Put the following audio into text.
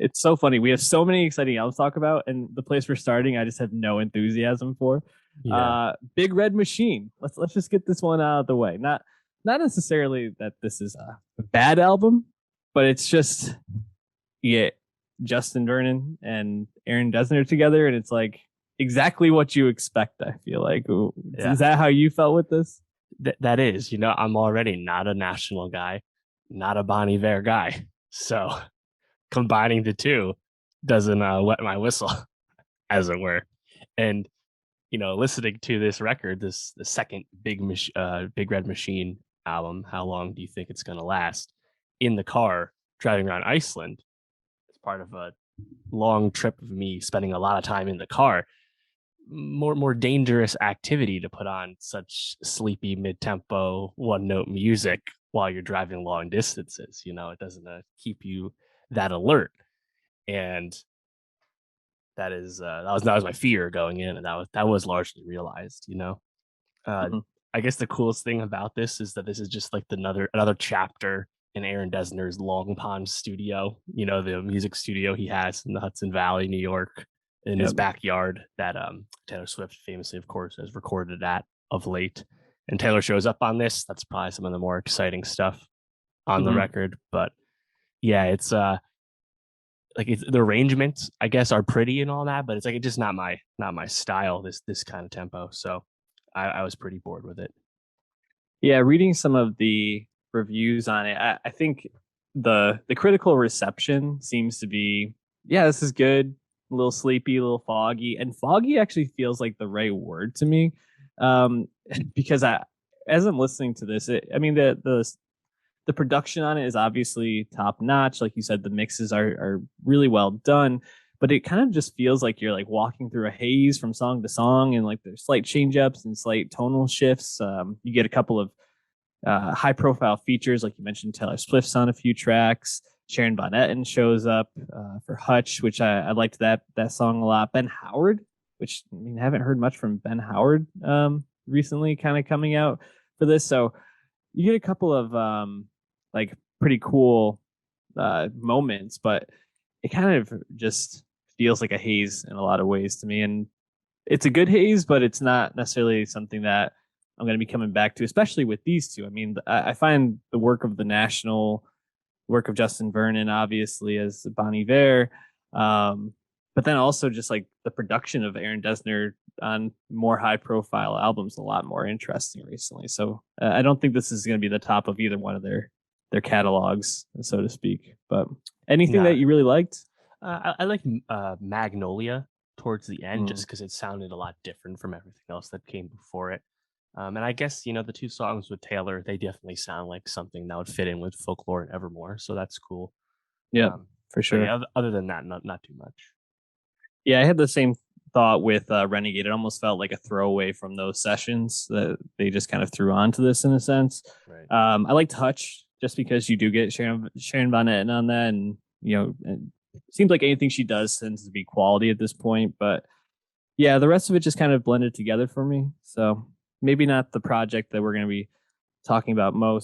It's so funny. We have so many exciting albums to talk about, and the place we're starting, I just have no enthusiasm for. Yeah. Big Red Machine. Let's just get this one out of the way. Not necessarily that this is a bad album, but it's just yeah, Justin Vernon and Aaron Dessner together, and it's like exactly what you expect. I feel like Yeah. is that how you felt with this? That is, I'm already not a national guy, not a Bon Iver guy. So combining the two doesn't wet my whistle, as it were. And listening to this record, this the second Big Red Machine album, how long do you think it's gonna last? In the car driving around Iceland, as part of a long trip of me spending a lot of time in the car. More dangerous activity to put on such sleepy mid-tempo one note music while you're driving long distances. It doesn't keep you that alert. And that was my fear going in, and that was largely realized. uh Mhm. I guess the coolest thing about this is that this is just like another chapter in Aaron Dessner's Long Pond studio, the music studio he has in the Hudson Valley, New York, in his Yep. backyard that Taylor Swift famously, of course, has recorded at of late. And Taylor shows up on this. That's probably some of the more exciting stuff on the Mhm. record. But yeah, it's the arrangements, I guess, are pretty and all that, but it's like it's just not my style, this kind of tempo. So I was pretty bored with it. Yeah, reading some of the reviews on it, I think the critical reception seems to be, yeah, this is good, a little sleepy, a little foggy, and foggy actually feels like the right word to me, um, because as I'm listening to this, I mean the production on it is obviously top notch. Like you said, the mixes are really well done, but it kind of just feels like you're like walking through a haze from song to song, and like there's slight change ups and slight tonal shifts. You get a couple of high profile features, like you mentioned, Taylor Swift's on a few tracks. Sharon Von Etten shows up for Hutch, which I liked that song a lot. Ben Howard, which I mean, I haven't heard much from Ben Howard recently, kind of coming out for this. So you get a couple of like pretty cool moments, but it kind of just feels like a haze in a lot of ways to me. And it's a good haze, but it's not necessarily something that I'm going to be coming back to, especially with these two. I mean, I find the work of the National, work of Justin Vernon, obviously as Bon Iver, but then also just like the production of Aaron Dessner on more high profile albums a lot more interesting recently. So I don't think this is going to be the top of either one of their catalogs, so to speak. But anything that No, you really liked? I like Magnolia towards the end Mm. just because it sounded a lot different from everything else that came before it. And I guess the two songs with Taylor, they definitely sound like something that would fit in with Folklore and Evermore, so that's cool. Yep, Um, for but sure. yeah, other than that, not too much. Yeah, I had the same thought with Renegade. It almost felt like a throwaway from those sessions that they just kind of threw onto this in a sense. Right. I like Touch just because you do get Sharon Von Etten on that, and it seems like anything she does tends to be quality at this point. But yeah, the rest of it just kind of blended together for me. So maybe not the project that we're going to be talking about most.